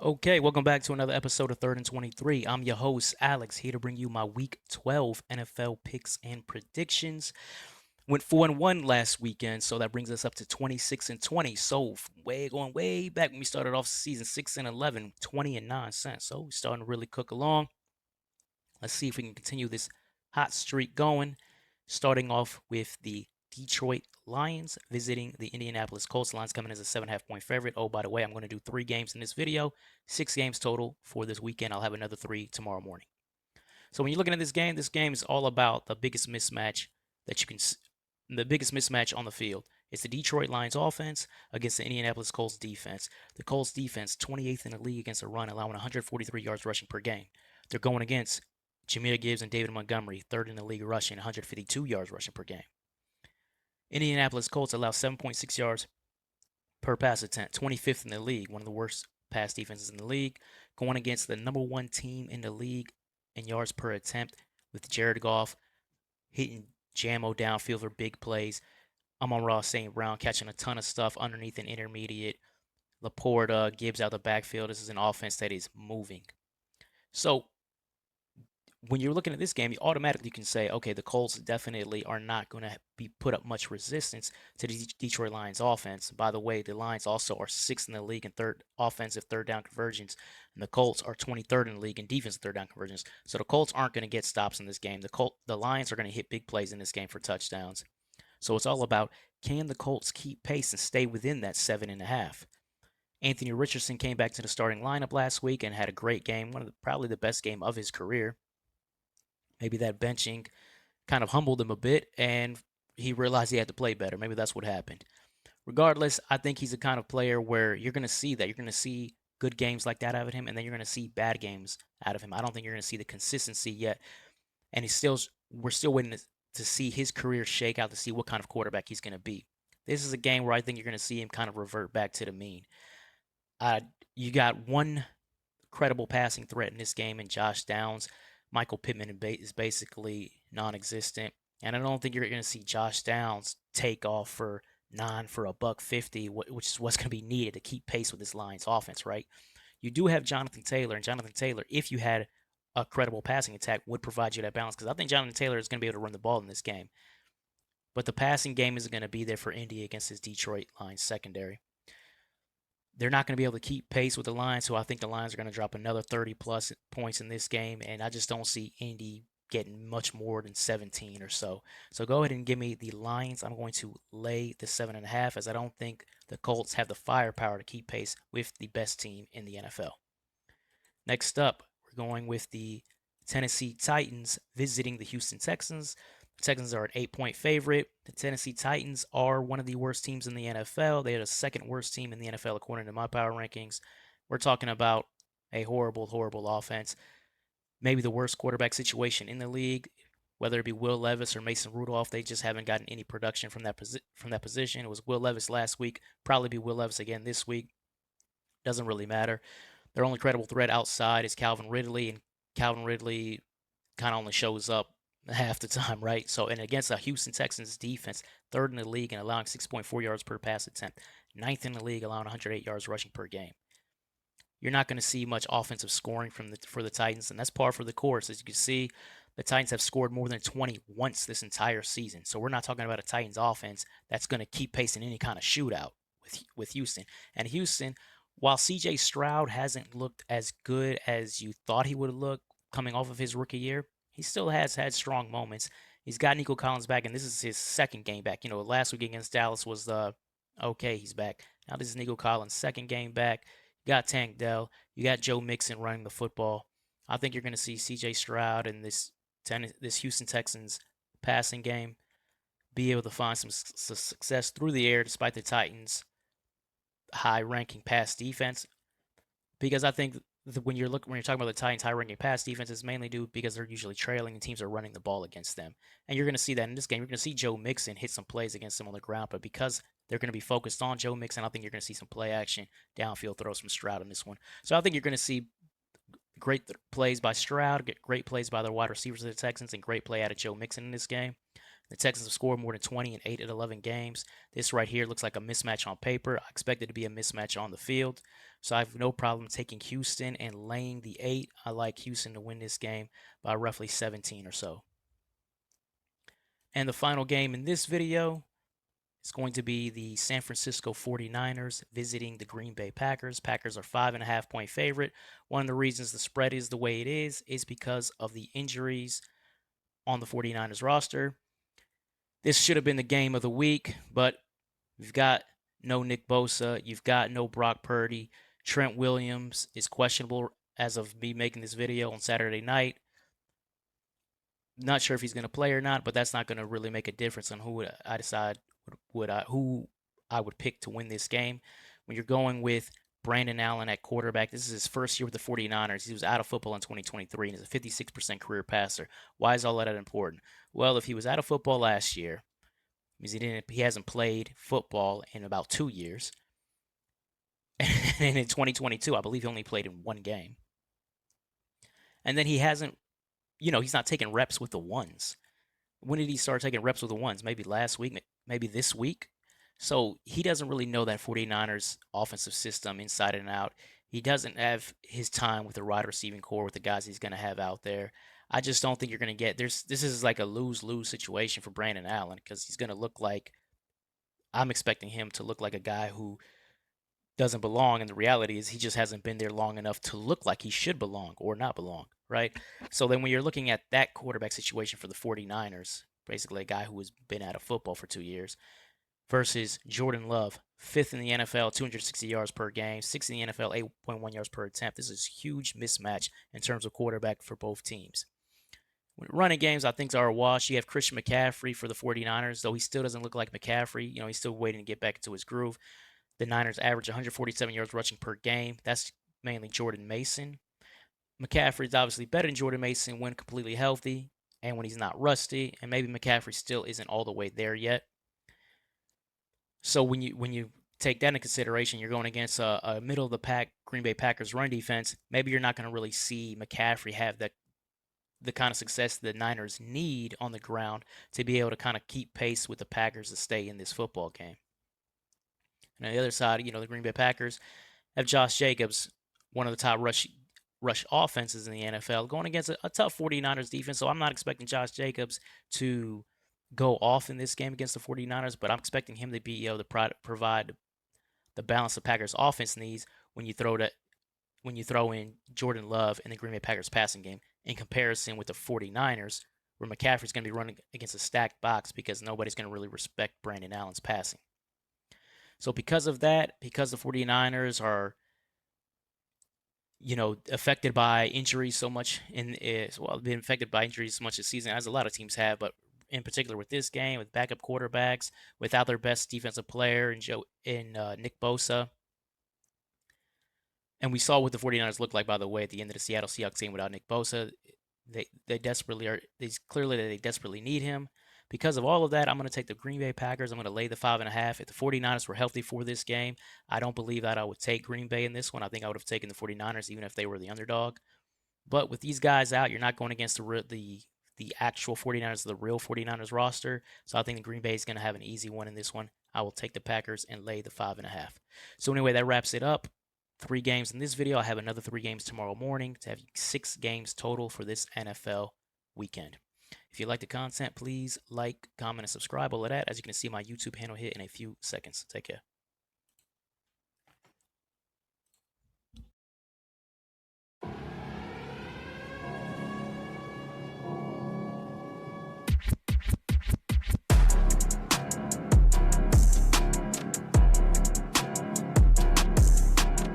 Okay, welcome back to another episode of Third and 23. I'm your host, Alex, here to bring you my Week 12 NFL picks and predictions. Went 4-1 last weekend, so that brings us up to 26 and 20. So going way back when we started off season 6 and 11, 20 and 9 cents. So we're starting to really cook along. Let's see if we can continue this hot streak going. Starting off with the Detroit Lions visiting the Indianapolis Colts. Lions coming as a 7.5 point favorite. Oh, by the way, I'm going to do 3 games in this video, 6 games total for this weekend. I'll have another 3 tomorrow morning. So when you're looking at this game is all about the biggest mismatch that you can, the biggest mismatch on the field. It's the Detroit Lions offense against the Indianapolis Colts defense. The Colts defense, 28th in the league against the run, allowing 143 yards rushing per game. They're going against Jameer Gibbs and David Montgomery, third in the league rushing, 152 yards rushing per game. Indianapolis Colts allow 7.6 yards per pass attempt, 25th in the league, one of the worst pass defenses in the league, going against the number one team in the league in yards per attempt with Jared Goff hitting Jammo downfield for big plays. Amon-Ra St. Brown catching a ton of stuff underneath and intermediate. Laporta, Gibbs out the backfield. This is an offense that is moving. So when you're looking at this game, you automatically can say, okay, the Colts definitely are not going to be put up much resistance to the Detroit Lions offense. By the way, the Lions also are sixth in the league in offensive third down conversions, and the Colts are 23rd in the league in defensive third down conversions. So the Colts aren't going to get stops in this game. The Lions are going to hit big plays in this game for touchdowns. So it's all about, can the Colts keep pace and stay within that 7.5? Anthony Richardson came back to the starting lineup last week and had a great game, probably the best game of his career. Maybe that benching kind of humbled him a bit and he realized he had to play better. Maybe that's what happened. Regardless, I think he's the kind of player where you're going to see that. You're going to see good games like that out of him, and then you're going to see bad games out of him. I don't think you're going to see the consistency yet. And we're still waiting to see his career shake out to see what kind of quarterback he's going to be. This is a game where I think you're going to see him kind of revert back to the mean. You got one credible passing threat in this game in Josh Downs. Michael Pittman is basically non-existent, and I don't think you're going to see Josh Downs take off for a $150, which is what's going to be needed to keep pace with this Lions offense, right? You do have Jonathan Taylor, and Jonathan Taylor, if you had a credible passing attack, would provide you that balance because I think Jonathan Taylor is going to be able to run the ball in this game. But the passing game isn't going to be there for Indy against his Detroit Lions secondary. They're not going to be able to keep pace with the Lions, so I think the Lions are going to drop another 30 plus points in this game, and I just don't see Indy getting much more than 17 or so. So go ahead and give me the Lions. I'm going to lay the 7.5 as I don't think the Colts have the firepower to keep pace with the best team in the NFL. Next up, we're going with the Tennessee Titans visiting the Houston Texans. The Texans are an 8-point favorite. The Tennessee Titans are one of the worst teams in the NFL. They are the second worst team in the NFL according to my power rankings. We're talking about a horrible, horrible offense. Maybe the worst quarterback situation in the league, whether it be Will Levis or Mason Rudolph. They just haven't gotten any production from that position. It was Will Levis last week. Probably be Will Levis again this week. Doesn't really matter. Their only credible threat outside is Calvin Ridley, and Calvin Ridley kind of only shows up half the time, right? So, and against a Houston Texans defense, third in the league and allowing 6.4 yards per pass attempt, ninth in the league, allowing 108 yards rushing per game. You're not going to see much offensive scoring for the Titans, and that's par for the course. As you can see, the Titans have scored more than 20 once this entire season. So we're not talking about a Titans offense that's going to keep pace in any kind of shootout with Houston. And Houston, while C.J. Stroud hasn't looked as good as you thought he would look coming off of his rookie year, he still has had strong moments. He's got Nico Collins back, and this is his second game back. Last week against Dallas was okay, he's back. Now this is Nico Collins' second game back. You got Tank Dell. You got Joe Mixon running the football. I think you're going to see C.J. Stroud and this Houston Texans passing game be able to find some success through the air despite the Titans' high-ranking pass defense. Because I think when you're talking about the Titans' high-ranking pass defense, it's mainly due because they're usually trailing and teams are running the ball against them. And you're going to see that in this game. You're going to see Joe Mixon hit some plays against them on the ground, but because they're going to be focused on Joe Mixon, I think you're going to see some play action, downfield throws from Stroud in this one. So I think you're going to see great plays by Stroud, great plays by the wide receivers of the Texans, and great play out of Joe Mixon in this game. The Texans have scored more than 20 in 8 of 11 games. This right here looks like a mismatch on paper. I expect it to be a mismatch on the field. So I have no problem taking Houston and laying the 8. I like Houston to win this game by roughly 17 or so. And the final game in this video is going to be the San Francisco 49ers visiting the Green Bay Packers. Packers are 5.5-point favorite. One of the reasons the spread is the way it is because of the injuries on the 49ers roster. This should have been the game of the week, but you've got no Nick Bosa. You've got no Brock Purdy. Trent Williams is questionable as of me making this video on Saturday night. Not sure if he's going to play or not, but that's not going to really make a difference on who I decide who I would pick to win this game. When you're going with Brandon Allen at quarterback, this is his first year with the 49ers. He was out of football in 2023 and is a 56% career passer. Why is all that important? Well, if he was out of football last year, means he hasn't played football in about 2 years. And in 2022, I believe he only played in one game. And then he hasn't, he's not taking reps with the ones. When did he start taking reps with the ones? Maybe last week, maybe this week. So he doesn't really know that 49ers offensive system inside and out. He doesn't have his time with the wide receiving core with the guys he's going to have out there. I just don't think you're going to get this is like a lose-lose situation for Brandon Allen because he's going to look like I'm expecting him to look like a guy who doesn't belong, and the reality is he just hasn't been there long enough to look like he should belong or not belong, right? So then when you're looking at that quarterback situation for the 49ers, basically a guy who has been out of football for 2 years, versus Jordan Love, 5th in the NFL, 260 yards per game, 6th in the NFL, 8.1 yards per attempt. This is a huge mismatch in terms of quarterback for both teams. When running games, I think are a wash. You have Christian McCaffrey for the 49ers, though he still doesn't look like McCaffrey. He's still waiting to get back into his groove. The Niners average 147 yards rushing per game. That's mainly Jordan Mason. McCaffrey is obviously better than Jordan Mason when completely healthy and when he's not rusty, and maybe McCaffrey still isn't all the way there yet. So when you take that into consideration, you're going against a middle of the pack Green Bay Packers run defense. Maybe you're not going to really see McCaffrey have the kind of success the Niners need on the ground to be able to kind of keep pace with the Packers to stay in this football game. And on the other side, the Green Bay Packers have Josh Jacobs, one of the top rush offenses in the NFL, going against a tough 49ers defense. So I'm not expecting Josh Jacobs to go off in this game against the 49ers, but I'm expecting him to be able to provide the balance the Packers offense needs when you throw in Jordan Love in the Green Bay Packers passing game in comparison with the 49ers, where McCaffrey's going to be running against a stacked box because nobody's going to really respect Brandon Allen's passing. So because of that, because the 49ers are affected by injuries so much been affected by injuries so much this season, as a lot of teams have, but in particular with this game, with backup quarterbacks, without their best defensive player in Nick Bosa. And we saw what the 49ers look like, by the way, at the end of the Seattle Seahawks game without Nick Bosa. They desperately are. It's clearly that they desperately need him. Because of all of that, I'm going to take the Green Bay Packers. I'm going to lay the 5.5. If the 49ers were healthy for this game, I don't believe that I would take Green Bay in this one. I think I would have taken the 49ers even if they were the underdog. But with these guys out, you're not going against the actual 49ers, the real 49ers roster. So I think the Green Bay is going to have an easy one in this one. I will take the Packers and lay the 5.5. So anyway, that wraps it up. 3 games in this video. I have another 3 games tomorrow morning to have 6 games total for this NFL weekend. If you like the content, please like, comment, and subscribe. All of that, as you can see, my YouTube handle hit in a few seconds. Take care.